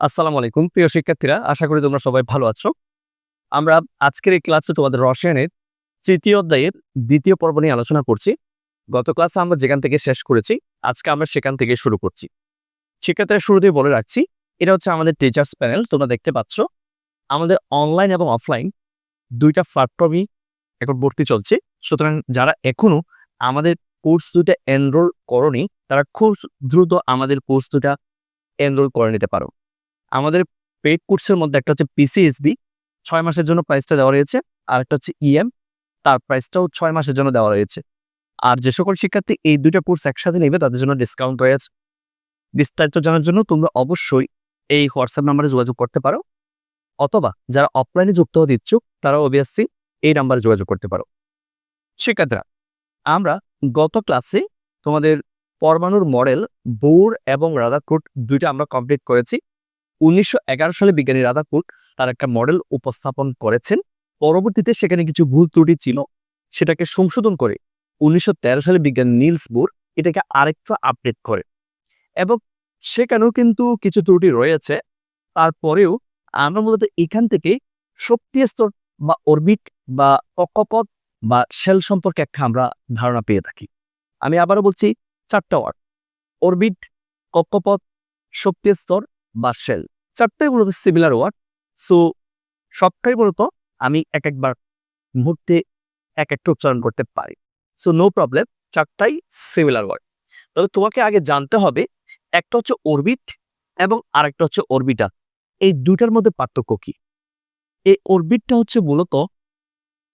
আসসালামু আলাইকুম প্রিয় শিক্ষার্থীরা, আশা করি তোমরা সবাই ভালো আছো। আমরা আজকের এই ক্লাসে তোমাদের রসায়নের ৩য় অধ্যায়ের ২য় পর্ব নিয়ে আলোচনা করছি। গত ক্লাসে আমরা যেখান থেকে শেষ করেছি, আজকে আমরা সেখান থেকে শুরু করছি। শিক্ষার্থীরা, শুরুতেই বলে রাখছি, এটা হচ্ছে আমাদের টিচার্স প্যানেল। তোমরা দেখতে পাচ্ছ আমাদের অনলাইন এবং অফলাইন ২ টা প্ল্যাটফর্মই এখন ভর্তি চলছে। সুতরাং যারা এখনো আমাদের কোর্স ২ টা এনরোল করোনি, তারা খুব দ্রুত আমাদের কোর্স ২ টা এনরোল করে নিতে পারো। আমাদের পেইড কোর্সের মধ্যে একটা হচ্ছে পিসিএসবি, ৬ মাসের জন্য প্রাইসটা দেওয়া রয়েছে। আর একটা হচ্ছে ইএম, তার প্রাইসটাও ৬ মাসের জন্য দেওয়া রয়েছে। আর যে সকল শিক্ষার্থী এই ২ টা কোর্স একসাথে নেবে, তাদের জন্য ডিসকাউন্ট রয়েছে। বিস্তারিত জানার জন্য তোমরা অবশ্যই এই হোয়াটসঅ্যাপ নাম্বারে যোগাযোগ করতে পারো, অথবা যারা অফলাইনে যুক্ত হতে ইচ্ছুক তারা অবভিয়াসলি এই নাম্বারে যোগাযোগ করতে পারো। শিক্ষার্থীরা, আমরা গত ক্লাসে তোমাদের পরমাণুর মডেল বোর এবং রাদারফোর্ড ২ টা আমরা কমপ্লিট করেছি। ১৯১১ সালে বিজ্ঞানী রাদারফোর্ড তার একটা মডেল উপস্থাপন করেছেন। পরবর্তীতে সেখানে কিছু ভুল ত্রুটি ছিল, সেটাকে সংশোধন করে ১৯১৩ সালে বিজ্ঞানী নিলস বোর এটাকে আরেকটু আপডেট করে, এবং সেখানেও কিন্তু কিছু ত্রুটি রয়েছে। তারপরেও আমরা মূলত এখান থেকে শক্তি স্তর বা অরবিট বা কক্ষপথ বা শেল সম্পর্কে একটা আমরা ধারণা পেয়ে থাকি। আমি আবারও বলছি, ৪টা ওয়ার্ড: অরবিট, কক্ষপথ, শক্তি স্তর বা শেল। ৪টাই মূলত সিমিলার ওয়ার্ড। সো সবটাই মূলত আমি একবার মুহূর্তে একটা উচ্চারণ করতে পারি। সো নো প্রবলেম, ৪টাই সিমিলার ওয়ার্ড। তবে তোমাকে আগে জানতে হবে, একটা হচ্ছে অরবিট এবং আরেকটা হচ্ছে অরবিটাল। এই ২টার মধ্যে পার্থক্য কি? এই অরবিটটা হচ্ছে মূলত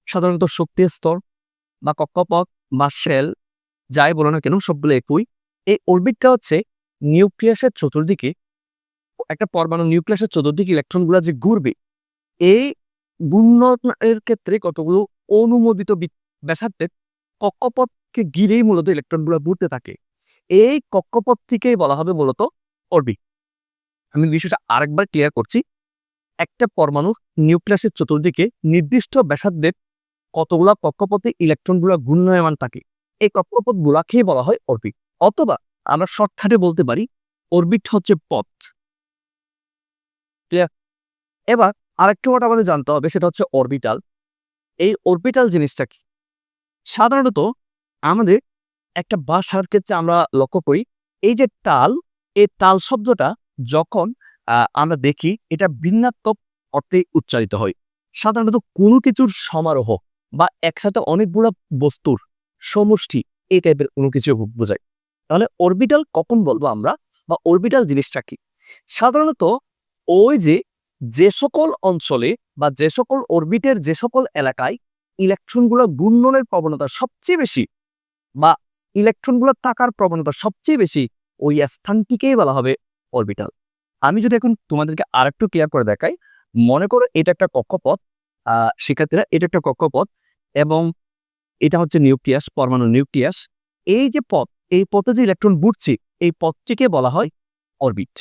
সাধারণত শক্তি স্তর বা কক্ষপথ বা শেল, যাই বলো না কেন সবগুলো একই। এই অরবিটটা হচ্ছে নিউক্লিয়াসের চতুর্দিকে, একটা পরমাণু নিউক্লিয়াসের চতুর্দিকে ইলেকট্রনগুলো যে ঘুরবে, এই ঘূর্ণনের ক্ষেত্রে কতগুলো অনুমোদিত ব্যাসার্ধের কক্ষপথকে ঘিরেই মূলত ইলেকট্রনগুলো ঘুরতে থাকে। এই কক্ষপথটিকেই বলা হবে মূলত অরবিট। আমি বিষয়টা আরেকবার ক্লিয়ার করছি। একটা পরমাণু নিউক্লিয়াসের চতুর্দিকে নির্দিষ্ট ব্যাসার্ধের কতগুলা কক্ষপথে ইলেকট্রনগুলো ঘূর্ণায়মান থাকে, এই কক্ষপথগুলাকেই বলা হয় অরবিট। অথবা আমরা শর্টকাটে বলতে পারি, অরবিট হচ্ছে পথ। ক্লিয়ার? এবার আরেকটা ওয়ার্ড আমাদের জানতে হবে, সেটা হচ্ছে অরবিটাল। এই অরবিটাল জিনিসটা কি? সাধারণত আমাদের একটা ভাষার ক্ষেত্রে আমরা লক্ষ্য করি, এই যে টাল, এই টাল শব্দটা যখন আমরা দেখি, এটা ভিন্নাত্মক অর্থে উচ্চারিত হয়। সাধারণত কোনো কিছুর সমারোহ বা একসাথে অনেকগুলো বস্তুর সমষ্টি, এই টাইপের কোনো কিছু বোঝায়। তাহলে অরবিটাল কখন বলবো আমরা, বা অরবিটাল জিনিসটা কি? সাধারণত ওই যে সকল অঞ্চলে বা যে সকল অরবিটের যে সকল এলাকায় ইলেকট্রনগুলো ঘূর্ণনের প্রবণতা সবচেয়ে বেশি, বা ইলেকট্রনগুলো থাকার প্রবণতা সবচেয়ে বেশি, ওই স্থানটিকেই বলা হবে অরবিটাল। আমি যদি এখন তোমাদেরকে আরেকটু ক্লিয়ার করে দেখাই, মনে করো এটা একটা কক্ষপথ। শিক্ষার্থীরা, এটা একটা কক্ষপথ এবং এটা হচ্ছে নিউক্লিয়াস, পরমাণু নিউক্লিয়াস। এই যে পথ, এই পথে যে ইলেকট্রন ঘুরছে, এই পথটিকে বলা হয় অরবিট।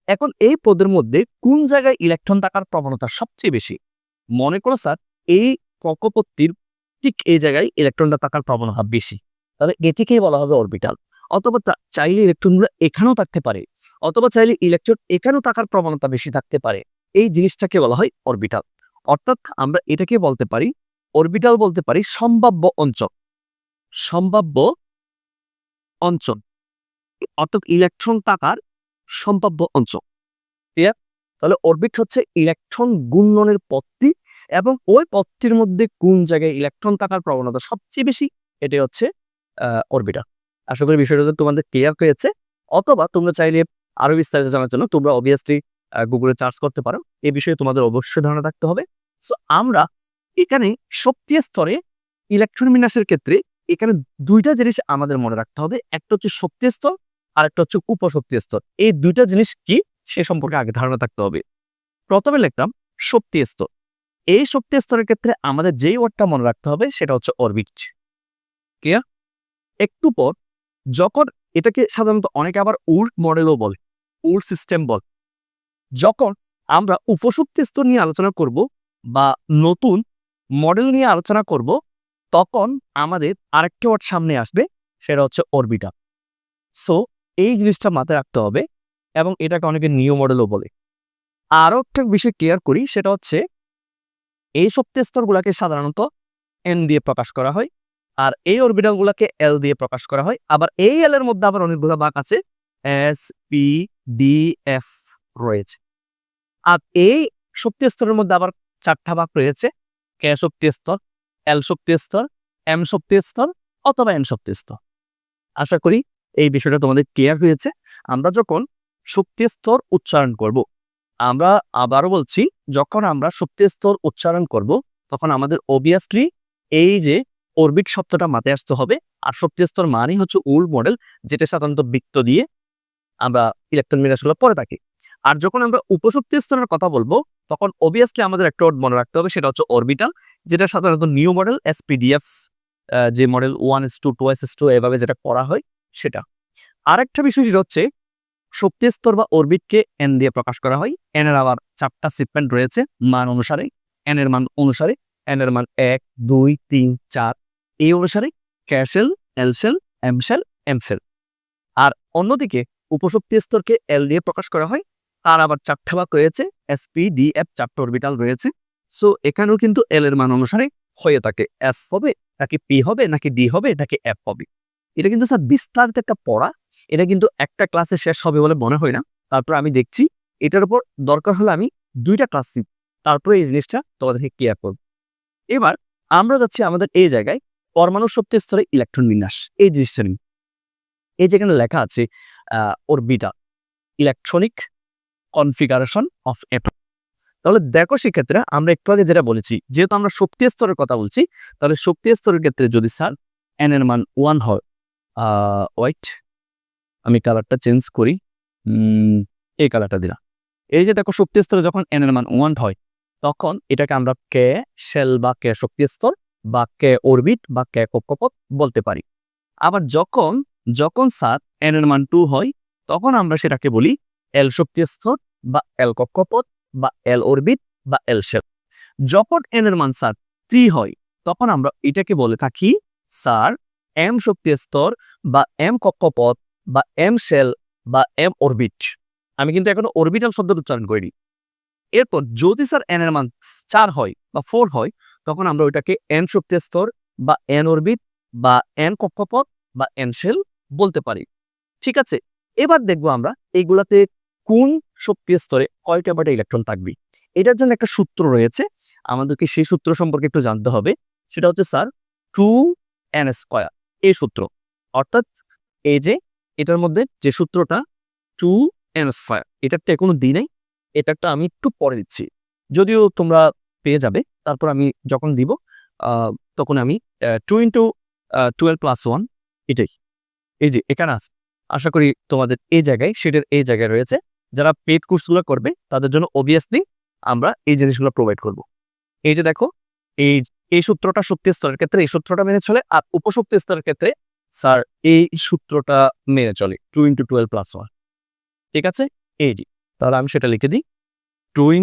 এখন এই পদের মধ্যে কোন জায়গায় ইলেকট্রন থাকার প্রবণতা সবচেয়ে বেশি? মনে করো স্যার, এই কক্ষপথটির ঠিক এই জায়গায় ইলেকট্রনটা থাকার প্রবণতা বেশি, তাহলে এটিকেই বলা হবে অরবিটাল। অথবা চাইলে ইলেকট্রনগুলো এখানেও থাকতে পারে, অথবা চাইলে ইলেকট্রন এখানেও থাকার প্রবণতা বেশি থাকতে পারে। এই জিনিসটাকে বলা হয় অরবিটাল। অর্থাৎ আমরা এটাকে বলতে পারি, অরবিটাল বলতে পারি সম্ভাব্য অঞ্চল। সম্ভাব্য অঞ্চল অর্থাৎ ইলেকট্রন থাকার সম্ভাব্য অঞ্চল। ক্লিয়ার? তাহলে অরবিট হচ্ছে ইলেকট্রন ঘূর্ণনের পথটি, এবং ওই পথটির মধ্যে কোন জায়গায় ইলেকট্রন থাকার প্রবণতা সবচেয়ে বেশি, এটাই হচ্ছে অরবিটাল। আশা করি বিষয়টা তোমাদের ক্লিয়ার হয়েছে। অথবা তোমরা চাইলে আরো বিস্তারিত জানার জন্য তোমরা অবভিয়াসলি গুগলে সার্চ করতে পারো। এই বিষয়ে তোমাদের অবশ্যই ধারণা থাকতে হবে। সো আমরা এখানে শক্তি স্তরে ইলেকট্রন বিন্যাসের ক্ষেত্রে এখানে ২টা জিনিস আমাদের মনে রাখতে হবে। একটা হচ্ছে শক্তি স্তর, আর একটা হচ্ছে উপশক্তি স্তর। এই ২টা জিনিস কি সে সম্পর্কে আগে ধারণা থাকতে হবে। প্রথমে লিখলাম শক্তি স্তর। এই শক্তি স্তরের ক্ষেত্রে আমাদের যেই ওয়ার্ডটা মনে রাখতে হবে সেটা হচ্ছে অরবিট। ক্লিয়ার? একটু পর যখন এটাকে সাধারণত অনেকে আবার উল্ট মডেলও বলে, উল্ট সিস্টেম বলে, যখন আমরা উপশক্তি স্তর নিয়ে আলোচনা করব বা নতুন মডেল নিয়ে আলোচনা করব, তখন আমাদের আরেকটা ওয়ার্ড সামনে আসবে, সেটা হচ্ছে অরবিটাল। সো এই জিনিসটা মাথায় রাখতে হবে, এবং এটাকে অনেকে নিউ মডেলও বলে। আরো একটা বিষয় ক্লিয়ার করি, সেটা হচ্ছে এই শক্তি স্তরগুলোকে সাধারণত এন দিয়ে প্রকাশ করা হয়, আর এই অরবিটালগুলোকে এল দিয়ে প্রকাশ করা হয়। আবার এই এল এর মধ্যে আবার অনেকগুলো ভাগ আছে, এস, পি, ডি, এফ রয়েছে। আর এই শক্তি স্তরের মধ্যে আবার 4টা ভাগ রয়েছে, কে শক্তি স্তর, এল শক্তি স্তর, এম শক্তি স্তর অথবা এন শক্তি স্তর। আশা করি এই বিষয়টা তোমাদের ক্লিয়ার হয়েছে। আমরা যখন শক্তি স্তর উচ্চারণ করব, আমরা আবারও বলছি, যখন আমরা শক্তি স্তর উচ্চারণ করব তখন আমাদের অবভিয়াসলি এই যে অরবিট শব্দটা মাথায় আসতে হবে। আর শক্তি স্তর মানেই হচ্ছে উল মডেল, যেটা সাধারণত বৃত্ত দিয়ে আমরা ইলেকট্রন বিন্যাসগুলো পড়ে থাকি। আর যখন আমরা উপশক্তি স্তরের কথা বলবো তখন অবভিয়াসলি আমাদের একটা ওয়ার্ড মনে রাখতে হবে, সেটা হচ্ছে অরবিটাল, যেটা সাধারণত নিউ মডেল এসপিডিএফ, যে মডেল 1:2 2:2 এভাবে যেটা করা হয় সেটা। আরেকটা বিষয় সেটা হচ্ছে শক্তি স্তর বা অরবিটকে এন দিয়ে প্রকাশ করা হয়। এন এর আবার 4টা সিগমেন্ট রয়েছে মান অনুসারে, এন এর মান অনুসারে, এন এর মান 1 2 3 4 এই অনুসারে ক্যাশেল, এলশেল, এমশেল, এমশেল। আর অন্যদিকে উপশক্তি স্তরকে এল দিয়ে প্রকাশ করা হয়, তার আবার 4টা ভাগ রয়েছে, এসপি ডি এফ 4টা অরবিটাল রয়েছে। সো এখানেও কিন্তু এল এর মান অনুসারে হয়ে থাকে, এস হবে নাকি পি হবে নাকি ডি হবে নাকি এফ হবে। এটা কিন্তু স্যার বিস্তারিত একটা পড়া, এটা কিন্তু একটা ক্লাসে শেষ হবে বলে মনে হয় না। তারপর আমি দেখছি এটার উপর দরকার হলে আমি 2টা ক্লাস দিব, তারপরে এই জিনিসটা তোমাদেরকে ক্লিয়ার করব। এবার আমরা যাচ্ছি আমাদের এই জায়গায় পরমাণু শক্তি স্তরে ইলেকট্রন বিন্যাস, এই জিনিসটা নিয়ে। এই যেখানে লেখা আছে orbital electronic configuration of atom. তাহলে দেখো সেক্ষেত্রে আমরা একটু আগে যেটা বলেছি, যেহেতু আমরা শক্তি স্তরের কথা বলছি, তাহলে শক্তি স্তরের ক্ষেত্রে যদি স্যার এন এর মান 1 হয়, ওয়াইট, আমি কালারটা চেঞ্জ করি, এই কালারটা দিলাম। এই যে দেখো শক্তি স্তরে যখন এন এর মান 1 হয় তখন এটাকে আমরা কে শেল বা কে শক্তি স্তর বা কে অরবিট বা কে কক্ষপথ বলতে পারি। আবার যখন যখন স্যার এন এর মান 2 হয় তখন আমরা সেটাকে বলি এল শক্তি স্তর বা এল কক্ষপথ বা এল অরবিট বা এল শেল। যখন এন এর মান স্যার 3 হয় তখন আমরা এটাকে বলে থাকি স্যার এম শক্তি স্তর বা এম কক্ষপথ বা এম শেল বা এম অরবিট। আমি কিন্তু এখন অরবিটাল শব্দের উচ্চারণ করিনি। এরপর যদি স্যার এন এর মান 4 হয় বা 4 হয় তখন আমরা ওইটাকে এন শক্তি স্তর বা এন অরবিট বা এন কক্ষপথ বা এন শেল বলতে পারি। ঠিক আছে, এবার দেখবো আমরা এইগুলাতে কোন শক্তি স্তরে কয়টা বাটা ইলেকট্রন থাকবে। এটার জন্য একটা সূত্র রয়েছে, আমাদেরকে সেই সূত্র সম্পর্কে একটু জানতে হবে। সেটা হচ্ছে স্যার 2n², এই সূত্র। অর্থাৎ এই যে এটার মধ্যে যে সূত্রটা 2n², এটারটা এখনো দিই নাই, এটারটা আমি একটু পরে দিচ্ছি, যদিও তোমরা পেয়ে যাবে। তারপর আমি যখন দিব তখন আমি 2 × 12+1 এটাই, এই যে এখানে আছে। আশা করি তোমাদের এই জায়গায় সেটার এই জায়গায় রয়েছে। যারা পেইড কোর্সগুলো করবে তাদের জন্য অবভিয়াসলি আমরা এই জিনিসগুলো প্রোভাইড করব। এই যে দেখো এই এই সূত্রটা শক্তি স্তরের ক্ষেত্রে এই সূত্রটা মেনে চলে, আর উপশক্তি স্তরের ক্ষেত্রে স্যার এই সূত্রটা মেনে চলে 2 × 12+1। ঠিক আছে, এই যে তাহলে আমি সেটা লিখে দিই 2 ×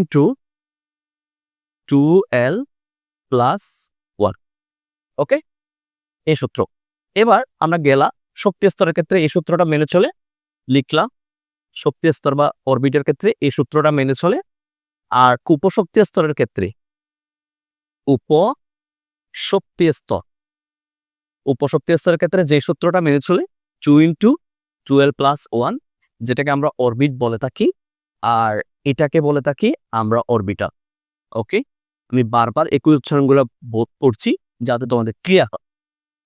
2l+1। ওকে, এই সূত্র। এবার আমরা গেলা শক্তি স্তরের ক্ষেত্রে এই সূত্রটা মেনে চলে, লিখলাম। শক্তি স্তর বা অরবিটের ক্ষেত্রে এই সূত্রটা মেনে চলে। আর উপশক্তি স্তরের ক্ষেত্রে উপশক্তি স্তর উপশক্তি স্তরের ক্ষেত্রে যে সূত্রটা মেনে চলে 2 × 12+1, যেটাকে আমরা অরবিট বলে থাকি, আর এটাকে বলে থাকি আমরা অরবিটাল। ওকে, আমি বারবার একই উচ্চারণগুলো বোধ করছি যাতে তোমাদের ক্লিয়ার হয়।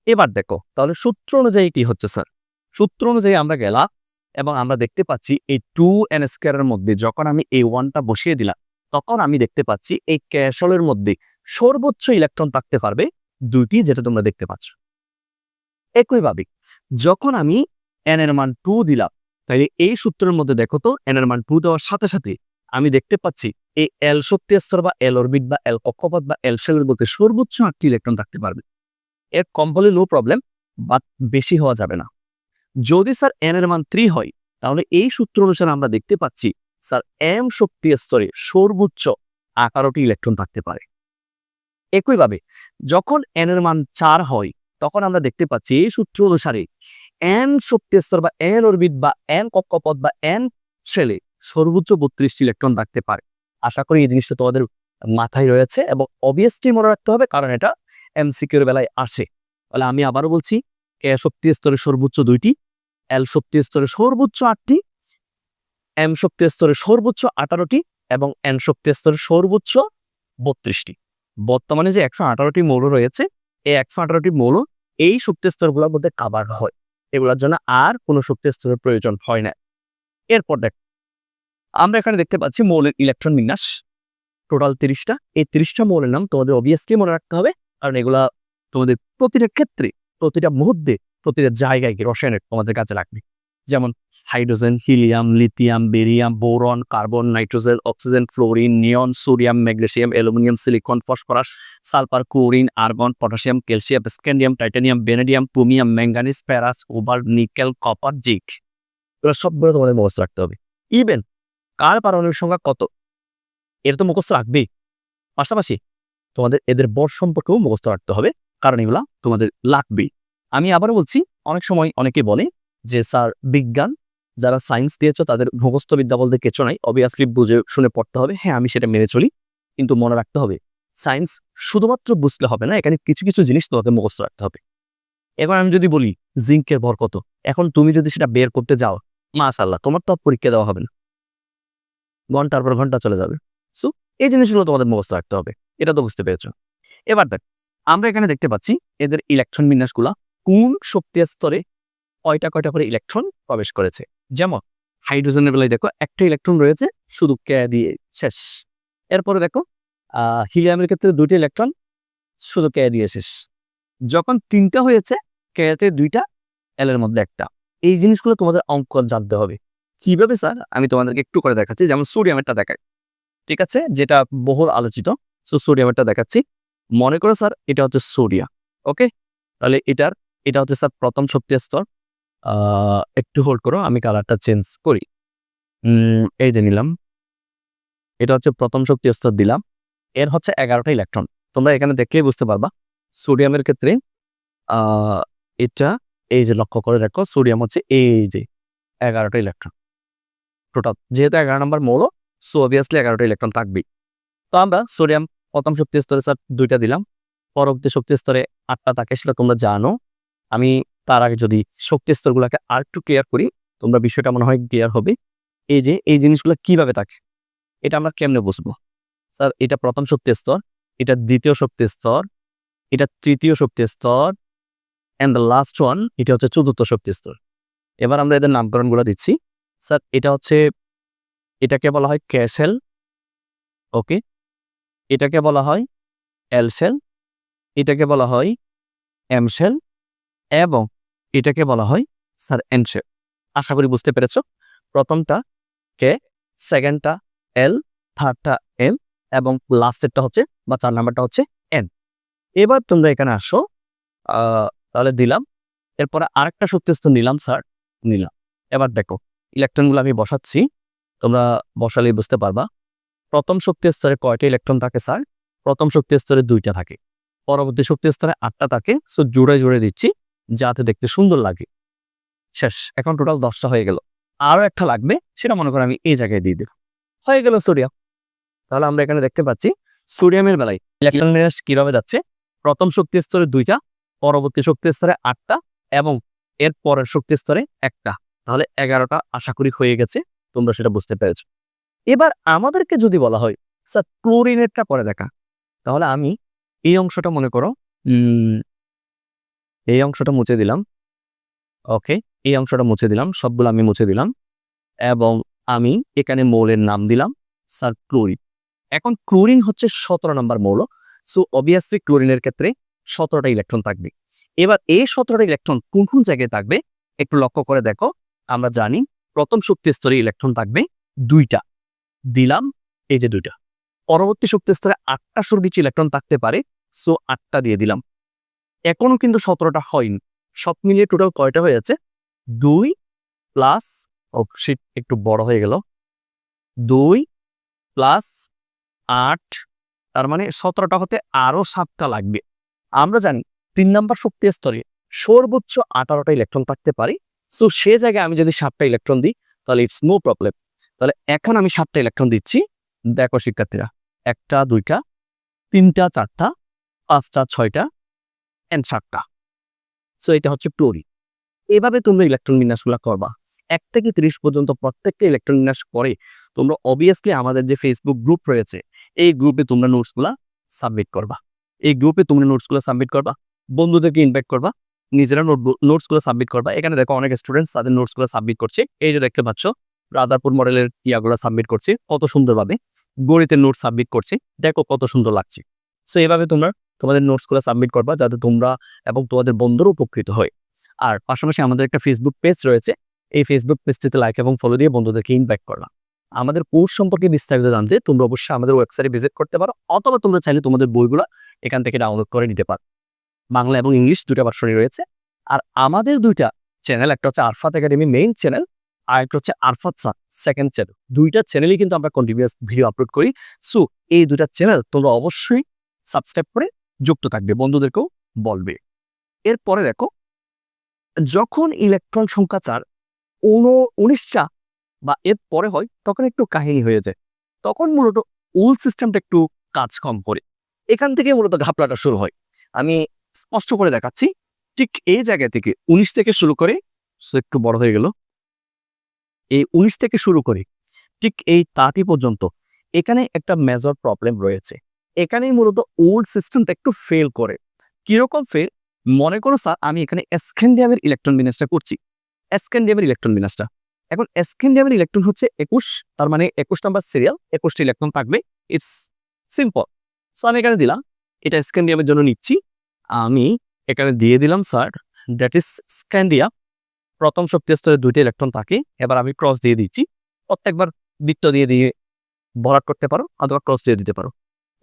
এবার দেখো তাহলে সূত্র অনুযায়ী কি হচ্ছে স্যার। সূত্র অনুযায়ী আমরা গেলাম এবং আমরা দেখতে পাচ্ছি এই 2n² এর মধ্যে যখন আমি এই 1টা বসিয়ে দিলাম তখন আমি দেখতে পাচ্ছি এই ক্যাশলের মধ্যে সর্বোচ্চ ইলেকট্রন থাকতে পারবে 2টি, যেটা তোমরা দেখতে পাচ্ছ। একইভাবে যখন আমি n এর মান 2 দিলাম, তাহলে এই সূত্রের মধ্যে দেখো তো n এর মান 2 দেওয়ার সাথে সাথে আমি দেখতে পাচ্ছি এই এল শক্তি স্তর বা এল অরবিট বা এল কক্ষপথ বা এল শেলের মধ্যে সর্বোচ্চ 8টি ইলেকট্রন থাকতে পারবে। এর কম হলে নো প্রবলেম, বাট বেশি হওয়া যাবে না। যদি স্যার এন এর মান 3 হয় তাহলে এই সূত্র অনুসারে আমরা দেখতে পাচ্ছি স্যার এম শক্তি স্তরে সর্বোচ্চ 11টি ইলেকট্রন থাকতে পারে। একইভাবে যখন এন এর মান 4 হয় তখন আমরা দেখতে পাচ্ছি এই সূত্র অনুসারে এন শক্তি স্তর বা এন অরবিট বা এন কক্ষপথ বা এন শেলে সর্বোচ্চ 32টি ইলেকট্রন থাকতে পারে। আশা করি এই জিনিসটা তোমাদের মাথায় রয়েছে এবং অবভিয়াসলি মনে রাখতে হবে, কারণ এটা এমসিকিউর বেলায় আসে। তাহলে আমি আবারও বলছি, কে শক্তি স্তরে সর্বোচ্চ 2টি, এল শক্তি স্তরে সর্বোচ্চ 8টি, এম শক্তি স্তরে সর্বোচ্চ 18টি এবং এন শক্তি স্তরে সর্বোচ্চ 32টি। বর্তমানে যে 118টি মৌল রয়েছে, এই 118টি মৌল এই শক্তি স্তরগুলোর মধ্যে কাভার হয়, এগুলোর জন্য আর কোনো শক্তি স্তরের প্রয়োজন হয় না। এরপর দেখ, আমরা এখানে দেখতে পাচ্ছি মৌলের ইলেকট্রন বিন্যাস টোটাল 30টা। এই 30টা মৌলের নাম তোমাদের অবভিয়াসলি মনে রাখতে হবে, কারণ এগুলা তোমাদের প্রতিটা ক্ষেত্রে, প্রতিটা মুহূর্তে, প্রতিটা জায়গায় রসায়নের তোমাদের কাছে লাগবে। যেমন hydrogen, helium, lithium, barium, boron, carbon, nitrogen, oxygen, fluorine, neon, sodium, magnesium, aluminium, silicon, phosphorus, sulphur, chlorine, argon, potassium, calcium, scandium, titanium, vanadium, chromium, manganese, ferrous, cobalt, nickel, copper, zinc. এগুলো সবগুলো তোমাদের মুখস্থ রাখতে হবে। ইভেন কার পারমাণবিক সংখ্যা কত, এর তো মুখস্থ রাখবেই, পাশাপাশি তোমাদের এদের ভর সম্পর্কেও মুখস্থ রাখতে হবে, কারণ এগুলা তোমাদের লাগবেই। আমি আবারও বলছি, অনেক সময় অনেকে বলে যে স্যার বিজ্ঞান, যারা সায়েন্স দিয়েছ তাদের মুখস্থ বিদ্যা বলতে কিছু নাই, অবভিয়াসলি বুঝে শুনে পড়তে হবে। হ্যাঁ, আমি সেটা মেনে চলি, কিন্তু মনে রাখতে হবে সায়েন্স শুধুমাত্র বুঝলে হবে না, এখানে কিছু কিছু জিনিস তোমাকে মুখস্থ রাখতে হবে। এখন আমি যদি বলি জিঙ্কের ভর কত, এখন তুমি যদি সেটা বের করতে যাও, মাশাআল্লাহ, তোমার তো পরীক্ষা দেওয়া হবে না, ঘন্টার পর ঘন্টা চলে যাবে। সো এই জিনিসগুলো তোমাদের মুখস্থ রাখতে হবে, এটা তো বুঝতে পেরেছ। এবার দেখ, আমরা এখানে দেখতে পাচ্ছি এদের ইলেকট্রন বিন্যাসগুলা কোন শক্তি স্তরে কয়টা কয়টা করে ইলেকট্রন প্রবেশ করেছে। যেমন হাইড্রোজেনের বেলায় দেখো একটা ইলেকট্রন রয়েছে, শুধু কে দিয়ে শেষ। এরপরে দেখো হিলিয়ামের ক্ষেত্রে 2টি ইলেকট্রন, শুধু কে দিয়ে শেষ। যখন 3টা হয়েছে, কেতে 2টা, এল এর মধ্যে একটা। এই জিনিসগুলো তোমাদের অঙ্ক জানতে হবে। কিভাবে স্যার, আমি তোমাদেরকে একটু করে দেখাচ্ছি। যেমন সোডিয়ামেরটা দেখায়, ঠিক আছে, যেটা বহুল আলোচিত। সো সোডিয়ামেরটা দেখাচ্ছি। মনে করো স্যার এটা হচ্ছে সোডিয়াম, ওকে। তাহলে এটা হচ্ছে স্যার প্রথম শক্তি স্তর। একটু হোল্ড করো, আমি কালারটা চেঞ্জ করি। এই যে নিলাম, এটা হচ্ছে প্রথম শক্তি স্তর দিলাম। এর হচ্ছে 11টা ইলেকট্রন। তোমরা এখানে দেখলেই বুঝতে পারবা সোডিয়ামের ক্ষেত্রে এটা, এই যে লক্ষ্য করে দেখো, সোডিয়াম হচ্ছে এই যে 11টা ইলেকট্রন টোটাল। যেহেতু 11 নম্বর মৌল, সো অবভিয়াসলি 11টা ইলেকট্রন থাকবেই। তো আমরা সোডিয়াম প্রথম শক্তি স্তরে স্যার 2টা দিলাম, পরবর্তী শক্তি স্তরে 8টা থাকে, সেটা তোমরা জানো। আমি তার আগে যদি শক্তি স্তরগুলোকে আর একটু ক্লিয়ার করি, তোমরা বিষয়টা মনে হয় ক্লিয়ার হবে। এই যে এই জিনিসগুলো কিভাবে থাকে, এটা আমরা কেমনে বুঝবো? স্যার এটা প্রথম শক্তি স্তর, এটা দ্বিতীয় শক্তি স্তর, এটা তৃতীয় শক্তি স্তর, অ্যান্ড দ্য লাস্ট ওয়ান এটা হচ্ছে চতুর্থ শক্তি স্তর। এবার আমরা এদের নামকরণগুলো দিচ্ছি। স্যার এটা হচ্ছে, এটাকে বলা হয় কে সেল, ওকে। এটাকে বলা হয় এল সেল, এটাকে বলা হয় এম সেল, এবং এটাকে বলা হয় স্যার এন সেল। আশা করি বুঝতে পেরেছ। প্রথমটা কে, সেকেন্ডটা এল, থার্ডটা এম, এবং লাস্টেরটা হচ্ছে বা 4 নাম্বারটা হচ্ছে এন। এবার তোমরা এখানে আসো, তাহলে দিলাম। এরপরে আরেকটা শক্তি স্তর নিলাম স্যার, নিলাম। এবার দেখো ইলেকট্রনগুলো আমি বসাচ্ছি, তোমরা বসালেই বুঝতে পারবা। প্রথম শক্তি স্তরে কয়টা ইলেকট্রন থাকে স্যার? প্রথম শক্তি স্তরে 2টা থাকে, পরবর্তী শক্তি স্তরে 8টা থাকে। সো জুড়ে জুড়ে দিচ্ছি যাতে দেখতে সুন্দর লাগে। শেষ, এখন টোটাল 10টা হয়ে গেল। আরও একটা লাগবে, সেটা মনে করো আমি এই জায়গায় দিয়ে দেব, হয়ে গেল সোডিয়াম। তাহলে আমরা এখানে দেখতে পাচ্ছি সোডিয়ামের বেলায় ইলেকট্রন বিন্যাস কিভাবে যাচ্ছে। প্রথম শক্তি স্তরে 2টা, পরবর্তী শক্তি স্তরে 8টা, এবং এর পরের শক্তি স্তরে 1টা। তাহলে 11টা আশা করি হয়ে গেছে, তোমরা সেটা বুঝতে পেরেছো। এবার আমাদেরকে যদি বলা হয় স্যার ক্লোরিনেরটা করে দেখা, তাহলে আমি এই অংশটা মনে করো, এই অংশটা মুছে দিলাম, ওকে। এই অংশটা মুছে দিলাম, সবগুলো আমি মুছে দিলাম, এবং আমি এখানে মৌলের নাম দিলাম স্যার ক্লোরিন। এখন ক্লোরিন হচ্ছে 17 নম্বর মৌল। সো অবভিয়াসলি ক্লোরিনের ক্ষেত্রে 17টা ইলেকট্রন থাকবে। এবার এই 17টা ইলেকট্রন কোন কোন জায়গায় থাকবে একটু লক্ষ্য করে দেখো। আমরা জানি প্রথম শক্তি স্তরে ইলেকট্রন থাকবে 2টা, দিলাম, এই যে 2টা। পরবর্তী শক্তি স্তরে 8টা সর্বোচ্চ ইলেকট্রন থাকতে পারে, সো 8টা দিয়ে দিলাম। এখনো কিন্তু 17টা হয়নি, সব মিলিয়ে টোটাল কয়টা হয়েছে? 2 প্লাস, শিট একটু বড় হয়ে গেল, 2 প্লাস 8, তার মানে 17টা হতে আরো 7টা লাগবে। আমরা জানি 3 নাম্বার শক্তি স্তরে সর্বোচ্চ 18টা ইলেকট্রন থাকতে পারে। সো সে জায়গায় আমি যদি 7টা ইলেকট্রন দিই, তাহলে ইটস নো প্রবলেম। তাহলে এখন আমি 7টা ইলেকট্রন দিচ্ছি, দেখো শিক্ষার্থীরা, 1টা 2টা 3টা 4টা 5টা 6টা এন্ড 7টা। সো এটা হচ্ছে ক্লোরিন। এভাবে তোমরা ইলেকট্রন বিন্যাসগুলো করবা 1 থেকে 30 পর্যন্ত প্রত্যেকটা ইলেকট্রন বিন্যাস করে তোমরা অবভিয়াসলি আমাদের যে ফেসবুক গ্রুপ রয়েছে এই গ্রুপে তোমরা নোটসগুলা সাবমিট করবা। এই গ্রুপে তোমরা নোটসগুলো সাবমিট করবা, বন্ধুদেরকে ইনভাইট করবা, নিজেরা নোটসগুলো সাবমিট করবা। এখানে দেখো অনেক স্টুডেন্টস তাদের নোটসগুলো সাবমিট করছে। এই যে দেখতে পাচ্ছ রাদারপুর মডেলের ইয়াগুলো সাবমিট করছে কত সুন্দরভাবে, গণিতের নোট সাবমিট করছে, দেখো কত সুন্দর লাগছে। সো এভাবে তোমরা তোমাদের নোটসগুলো সাবমিট করবা যাতে তোমরা এবং তোমাদের বন্ধুরা উপকৃত হয়। আর পাশাপাশি আমাদের একটা ফেসবুক পেজ রয়েছে, এই ফেসবুক পেজটিতে লাইক এবং ফলো দিয়ে বন্ধুদেরকে ইনভাইট করলাম। আমাদের কোর্স সম্পর্কে বিস্তারিত জানতে তোমরা অবশ্যই আমাদের ওয়েবসাইটে ভিজিট করতে পারো, অথবা তোমরা চাইলে তোমাদের বইগুলো এখান থেকে ডাউনলোড করে নিতে পারো। বাংলা এবং ইংলিশ দুটা ভার্সনই রয়েছে। আর আমাদের দুইটা চ্যানেল, একটা হচ্ছে আরফাত একাডেমি মেইন চ্যানেল, আর একটা হচ্ছে আরফাত স্যার সেকেন্ড চ্যানেল। দুইটা চ্যানেলই কিন্তু আমরা কন্টিনিউয়াস ভিডিও আপলোড করি। সো এই দুটা চ্যানেল তোমরা অবশ্যই সাবস্ক্রাইব করে যুক্ত থাকবে, বন্ধুদেরকেও বলবে। এরপরে দেখো, যখন ইলেকট্রন সংখ্যা 4 19টা বা এর পরে হয় তখন একটু কাহিনী হয়ে যায়। তখন মূলত উল সিস্টেমটা একটু কাজ কম করে, এখান থেকে মূলত ঘাপলাটা শুরু হয়। আমি স্পষ্ট করে দেখাচ্ছি। ঠিক এই জায়গা থেকে 19 থেকে শুরু করে, সো একটু বড় হয়ে গেল, এই 19 থেকে শুরু করে ঠিক এই 30 পর্যন্ত এখানে একটা মেজর প্রবলেম রয়েছে। এখানেই মূলত ওল্ড সিস্টেমটা একটু ফেল করে। কিরকম ফেল? মনে করো স্যার আমি এখানে স্ক্যান্ডিয়ামের ইলেকট্রন বিন্যাসটা করছি, স্ক্যান্ডিয়ামের ইলেকট্রন বিন্যাসটা। এখন স্ক্যান্ডিয়ামের ইলেকট্রন হচ্ছে 21, তার মানে 21 নাম্বার সিরিয়াল, 21টি ইলেকট্রন থাকবে। It's simple. সো আমি এখানে দিলাম, এটা স্ক্যান্ডিয়ামের জন্য নিচ্ছি। আমি এখানে দিয়ে দিলাম স্যার দ্যাট ইজ স্ক্যান্ডিয়াম। প্রথম শক্তি স্তরে 2টি ইলেকট্রন থাকে। এবার আমি ক্রস দিয়ে দিচ্ছি। প্রত্যেকবার বৃত্ত দিয়ে দিয়ে ভরাট করতে পারো অথবা ক্রস দিয়ে দিতে পারো।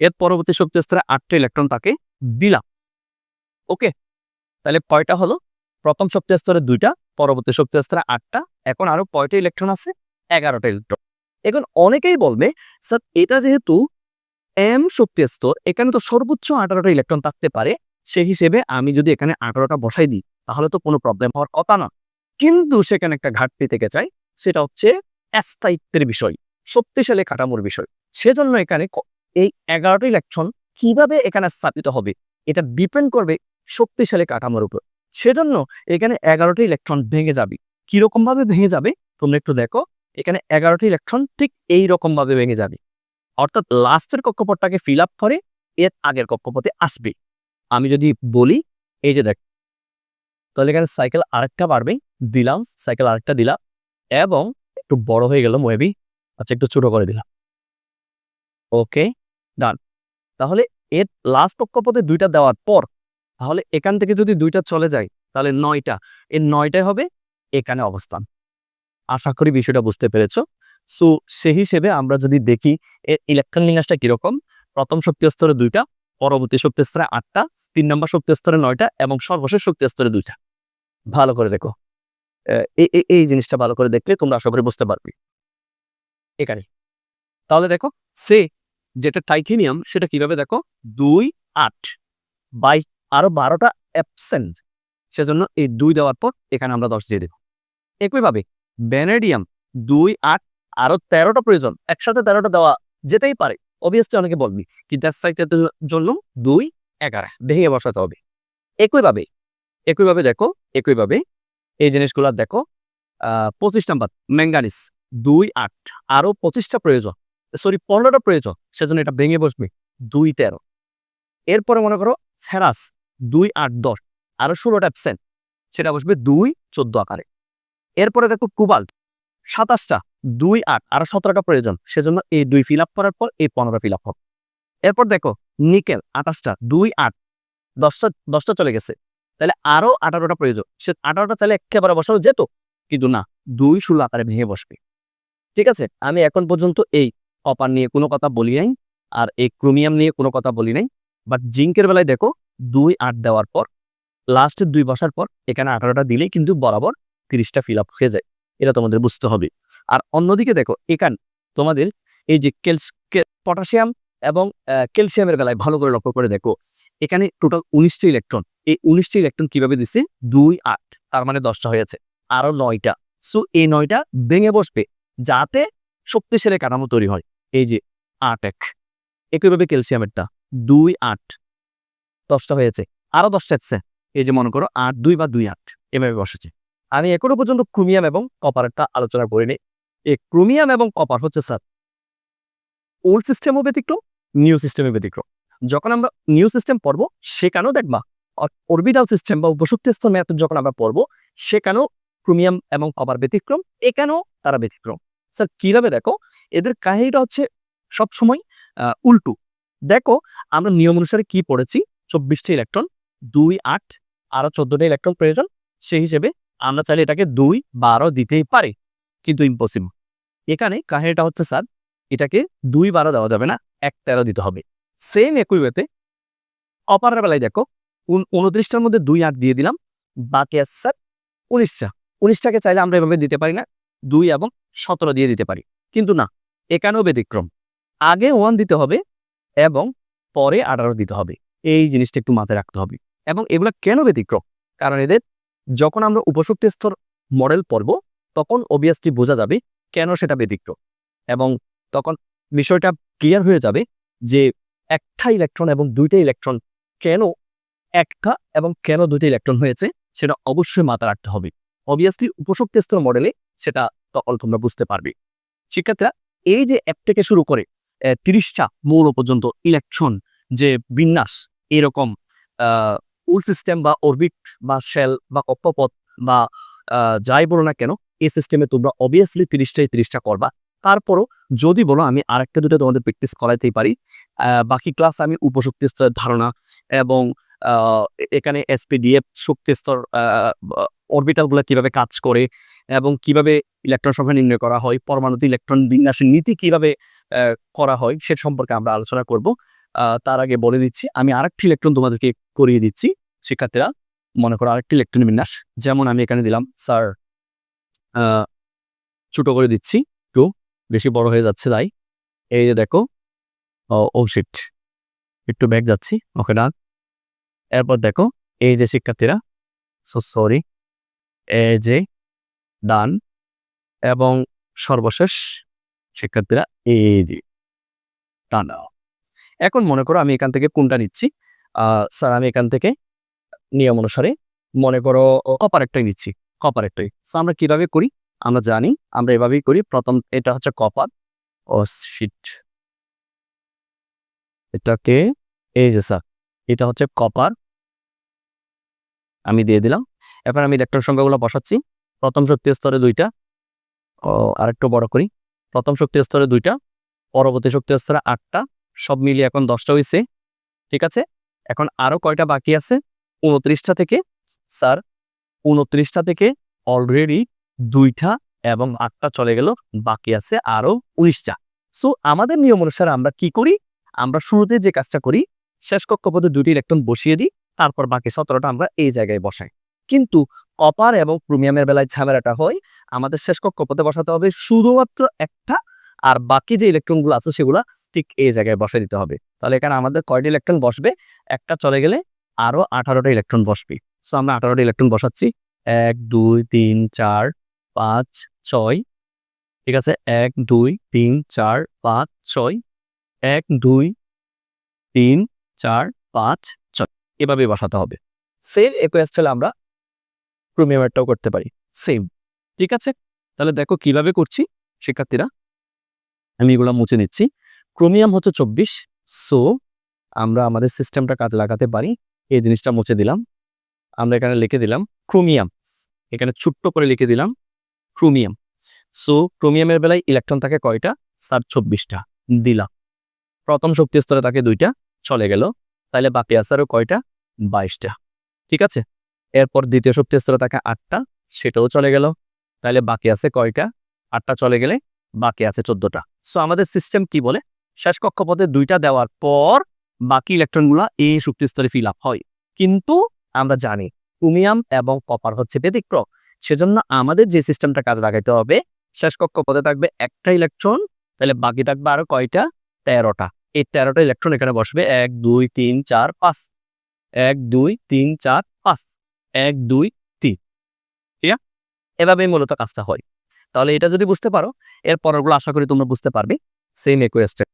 এর পরবর্তী শক্তি স্তরে 8টি ইলেকট্রন থাকে, দিলাম। ওকে, তাহলে কয়টা হলো? প্রথম শক্তি স্তরে 2টা, পরবর্তী শক্তি স্তরে 8টা। এখন আরো কয়টা ইলেকট্রন আছে? 11টা ইলেকট্রন। এখন অনেকেই বলবে স্যার এটা যেহেতু এম শক্তি স্তর, এখানে তো সর্বোচ্চ 18টা ইলেকট্রন থাকতে পারে, সেই হিসেবে আমি যদি এখানে 18টা বসাই দিই তাহলে তো কোনো প্রবলেম হওয়ার কথা না। কিন্তু সেখানে একটা ঘাটতি থেকে যায়, সেটা হচ্ছে স্থায়িত্বের বিষয়, শক্তিশালী কাঠামোর বিষয়। সেজন্য এখানে এই 11টা ইলেকট্রন কিভাবে এখানে স্থাপিত হবে এটা ডিপেন্ড করবে শক্তিশালী কাঠামোর উপর। সেজন্য এখানে 11টি ইলেকট্রন ভেঙে যাবে। কিরকম ভাবে ভেঙে যাবে তোমরা একটু দেখো। এখানে 11টি ইলেকট্রন ঠিক এই রকম ভাবে ভেঙে যাবে, অর্থাৎ লাস্টের কক্ষপথটাকে ফিল আপ করে এর আগের কক্ষপথে আসবে। আমি যদি বলি, এই যে দেখ, তাহলে এখানে সাইকেল আরেকটা বাড়বে, দিলাম সাইকেল আরেকটা দিলাম, এবং একটু বড় হয়ে গেল মেবি, আচ্ছা একটু ছোট করে দিলাম। ওকে, ডান। তাহলে এর লাস্ট কক্ষপথে 2টা দেওয়ার পর, তাহলে এখান থেকে যদি 2টা চলে যায় তাহলে 9টা, এর 9টাই হবে এখানে অবস্থান। আশা করি বিষয়টা বুঝতে পেরেছো। সো সেই হিসেবে আমরা যদি দেখি এর ইলেকট্রন বিন্যাসটা কিরকম, প্রথম শক্তি স্তরে 2টা, পরবর্তী শক্তি স্তরে 8টা, 3 নম্বর শক্তি স্তরে 9টা এবং সর্বশেষ শক্তি স্তরে 2টা। ভালো করে দেখো, এই জিনিসটা ভালো করে দেখলে তোমরা আশা করি বুঝতে পারবে এখানে। তাহলে দেখো সে যেটা টাইটেনিয়াম সেটা কিভাবে দেখো, 2 8 বাই আরো 12টা অ্যাবসেন্ট, সেজন্য এই 2 দেওয়ার পর এখানে আমরা 10 দিয়ে দেব। একইভাবে ভ্যানেডিয়াম 2 8 আরো 13টা প্রয়োজন, একসাথে 13টা দেওয়া যেতেই পারে, অবভিয়াসলি অনেকে বলবি, কিন্তু স্থায়িত্বের জন্য 2 11 ভেঙে বসাতে হবে। একইভাবে দেখো, একইভাবে এই জিনিসগুলো দেখো, 25 নাম্বার ম্যাঙ্গানিজ 2 8 আরো 25টা প্রয়োজন, সরি 15টা প্রয়োজন, সেজন্য এটা ভেঙে বসবে 2 13। এরপরে মনে করো ফেরাস 2 8 10 আরো 16টা অ্যাবসেন্ট, সেটা বসবে 2 14 আকারে। এরপরে দেখো কোবাল্ট 27টা, 2 8 আরো 17টা প্রয়োজন, সেজন্য এই 2 ফিল আপ করার পর এই 15টা ফিল আপ হবে। এরপর দেখো নিকেল 28টা, 2 8 10টা চলে গেছে, তাহলে আরো 18টা প্রয়োজন, সে 18টা চাইলে একেবারে বসানো যেত, কিন্তু না, 2 16 আকারে ভেঙে বসবে। ঠিক আছে, আমি এখন পর্যন্ত এই কপার নিয়ে কোনো কথা বলি নাই, আর এই ক্রোমিয়াম নিয়ে কোনো কথা বলি নাই। বাট জিঙ্কের বেলায় দেখো 2 8 দেওয়ার পর লাস্টের 2 বসার পর এখানে 18টা দিলেই কিন্তু বরাবর 30টা ফিল আপ হয়ে যায়, এটা তোমাদের বুঝতে হবে। আর অন্যদিকে দেখো এখানে তোমাদের এই যে পটাশিয়াম এবং ক্যালসিয়ামের বেলায় ভালো করে লক্ষ্য করে দেখো, এখানে টোটাল 19টি ইলেকট্রন, এই 19টি ইলেকট্রন কিভাবে দিচ্ছে, 2 8, তার মানে 10টা হয়েছে, আরো 9টা। সো এই 9টা ভেঙে বসবে যাতে শক্তিশালী কাঠামো তৈরি হয়। এই যে 8 1। একইভাবে ক্যালসিয়ামেরটা 2 8, 10টা হয়েছে, আরো 10টা এসছে। এই যে মনে করো 8 2 বা 2 8 এভাবে বসেছে। আমি এখনো পর্যন্ত ক্রোমিয়াম এবং কপারটা আলোচনা করিনি। এই ক্রোমিয়াম এবং কপার হচ্ছে স্যার ওল্ড সিস্টেমও ব্যতিক্রম, নিউ সিস্টেমে ব্যতিক্রম। যখন আমরা নিউ সিস্টেম পড়বো সেখানেও দেখবা অরবিটাল সিস্টেম বা উপশক্তি স্তর মেথড যখন আমরা পড়বো সেখানেও ক্রোমিয়াম এবং কপার ব্যতিক্রম, এখানেও তারা ব্যতিক্রম। স্যার কিভাবে? দেখো, এদের কাহিনীটা হচ্ছে সবসময় উল্টো। দেখো, আমরা নিয়ম অনুসারে কি পড়েছি, 24টা ইলেকট্রন, 2 8, আরো 14টা ইলেকট্রন প্রয়োজন। সেই হিসেবে আমরা চাইলে এটাকে 2 12 দিতেই পারি, কিন্তু ইম্পসিবল। এখানে কাহিনীটা হচ্ছে স্যার এটাকে 2 12 দেওয়া যাবে না, 1 13 দিতে হবে। সেম একই ওয়েতে কপারের বেলায় দেখো 29টার মধ্যে 2 8 দিয়ে দিলাম, বাকি আছে স্যার 19টা। 19টাকে চাইলে আমরা এভাবে দিতে পারি না, 2 এবং 17 দিয়ে দিতে পারি, কিন্তু না, এখানেও ব্যতিক্রম। আগে 1 দিতে হবে এবং পরে 18 দিতে হবে। এই জিনিসটা একটু মাথায় রাখতে হবে। এবং এগুলা কেন ব্যতিক্রম? কারণ এদের যখন আমরা উপশক্তি স্তর মডেল পড়ব তখন অবভিয়াসলি বোঝা যাবে কেন সেটা ব্যতিক্রম, এবং তখন বিষয়টা ক্লিয়ার হয়ে যাবে যে একটা ইলেকট্রন এবং 2টা ইলেকট্রন কেন একটা এবং কেন 2টা ইলেকট্রন হয়েছে সেটা অবশ্যই মাথায় রাখতে হবে। অবভিয়াসলি উপশক্তি স্তর মডেলে সেটা তখন তোমরা বুঝতে পারবে। শিক্ষার্থীরা, এই যে অ্যাপ থেকে শুরু করে 30টা মৌল পর্যন্ত ইলেকট্রন যে বিন্যাস, এরকম উল সিস্টেম বা অরবিট বা শেল বা কক্ষপথ বা যাই বলো না কেন, এই সিস্টেমে তোমরা অবভিয়াসলি 30টাই 30টা করবা। তারপরও যদি বলো আমি আরেকটা দুটো তোমাদের প্র্যাকটিস করাইতেই পারি, বাকি ক্লাস আমি উপশক্তি স্তরের ধারণা এবং এখানে এসপিডিএফ শক্তি স্তর অরবিটালগুলো কিভাবে কাজ করে এবং কিভাবে ইলেকট্রন সংখ্যা নির্ণয় করা হয়, পরমাণুতে ইলেকট্রন বিন্যাসের নীতি কিভাবে করা হয় সে সম্পর্কে আমরা আলোচনা করব। তার আগে বলে দিচ্ছি আমি আরেকটি ইলেকট্রন তোমাদেরকে করিয়ে দিচ্ছি। শিক্ষার্থীরা, মনে করো আরেকটি ইলেকট্রন বিন্যাস, যেমন আমি এখানে দিলাম স্যার, ছোট করে দিচ্ছি, একটু বেশি বড় হয়ে যাচ্ছে তাই। এই যে দেখো, ও শিট, একটু ব্যাক যাচ্ছি, ওকে ডান। এরপর দেখো এই যে শিক্ষার্থীরা, সরি, এই যে ডান, এবং সর্বশেষ শিক্ষার্থীরা এই যে টানা। এখন মনে করো আমি এখান থেকে কোনটা নিচ্ছি, স্যার আমি এখান থেকে নিয়ম অনুসারে মনে করো কপার একটাই নিচ্ছি, কপার একটাই। সো আমরা কিভাবে করি আমরা জানি, আমরা এভাবেই করি। প্রথম এটা হচ্ছে কপার, ও শিট, এটাকে এই যে স্যার এটা হচ্ছে কপার, আমি দিয়ে দিলাম। এবার আমি ইলেকট্রন সংখ্যাগুলো বসাচ্ছি। প্রথম শক্তি স্তরে 2টা, ও আরেকটু বড় করি, প্রথম শক্তি স্তরে 2টা, পরবর্তী শক্তি স্তরে 8টা, সব মিলিয়ে এখন 10টা হয়েছে। ঠিক আছে, এখন আরো কয়টা বাকি আছে? 29টা থেকে স্যার, 29টা থেকে অলরেডি 2টা এবং 8টা চলে গেল, বাকি আছে আরো 19টা। সো আমাদের নিয়ম অনুসারে আমরা কি করি, আমরা শুরুতে যে কাজটা করি, শেষ কক্ষপথে 2টি ইলেকট্রন বসিয়ে দিই, তারপর বাকি 17টা আমরা এই জায়গায় বসাই। কিন্তু কপার এবং ক্রোমিয়ামের বেলায় ঝামেলাটা হয়, আমাদের শেষ কক্ষপথে বসাতে হবে শুধুমাত্র একটা, আর বাকি যে ইলেকট্রনগুলো আছে সেগুলো ঠিক এই জায়গায় বসাই দিতে হবে। তাহলে এখানে আমাদের কয়টি ইলেকট্রন বসবে? একটা চলে গেলে আরো 18টা ইলেকট্রন বসবে। সো আমরা 18টা ইলেকট্রন বসাচ্ছি, 1 2 3 4 5 6। ঠিক আছে, 1 2 3 4 5 6, 1 2 3 4 5 6, এভাবে বসাতে হবে। সেম একই স্টাইলে আমরা ক্রোমিয়ামেরটাও করতে পারি, সেম। ঠিক আছে, তাহলে দেখো কিভাবে করছি শিক্ষার্থীরা, আমি এগুলো মুছে নিচ্ছি। ক্রোমিয়াম হচ্ছে 24, সো আমরা আমাদের সিস্টেমটা কাজে লাগাতে পারি। এই জিনিসটা মুছে দিলাম, আমরা এখানে লিখে দিলাম ক্রোমিয়াম, এখানে ছোট্ট করে লিখে দিলাম ক্রোমিয়াম। সো ক্রোমিয়ামের বেলায় ইলেকট্রন থাকে কয়টা? স্যার 24টা দিলাম। প্রথম শক্তি স্তরে থাকে 2টা, চলে গেল, তাহলে বাকি আছে আরো কয়টা? 22টা। ঠিক আছে, এরপর দ্বিতীয় শক্তি স্তরে থাকে 8টা, সেটাও চলে গেল, তাহলে বাকি আছে কয়টা? 8টা চলে গেলে বাকি আছে 14টা। সো আমাদের সিস্টেম কি বলে, শেষ কক্ষপথে 2টা দেওয়ার পর বাকি ইলেকট্রনগুলা এই শক্তি স্তরে ফিল আপ হয়। কিন্তু আমরা জানি ক্রোমিয়াম এবং কপার হচ্ছে ব্যতিক্রম, সেজন্য আমাদের যে সিস্টেমটা কাজে লাগাইতে হবে, শেষ কক্ষপথে থাকবে একটা ইলেকট্রন, তাহলে বাকি থাকবে আরো কয়টা? 13টা। এই 13টা ইলেকট্রন এখানে বসবে, 1 2 3 4 5, 1 2 3 4 5, 1 2 3। ঠিক আছে, এভাবেই মূলত কাজটা হয়। তাহলে এটা যদি বুঝতে পারো, এর পরেরগুলো আশা করি তোমরা বুঝতে পারবে। সেম একই স্টেপ।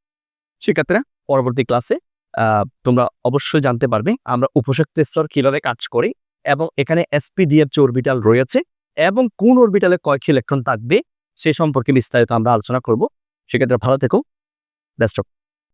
শিক্ষার্থীরা পরবর্তী ক্লাসে তোমরা অবশ্যই জানতে পারবে আমরা উপশক্তি স্তর কিভাবে কাজ করি এবং এখানে sp-df যে অরবিটাল রয়েছে এবং কোন অরবিটালে কয়টি ইলেকট্রন থাকবে সে সম্পর্কে বিস্তারিত আমরা আলোচনা করব। সেক্ষেত্রে ভালো থেকো। Best of.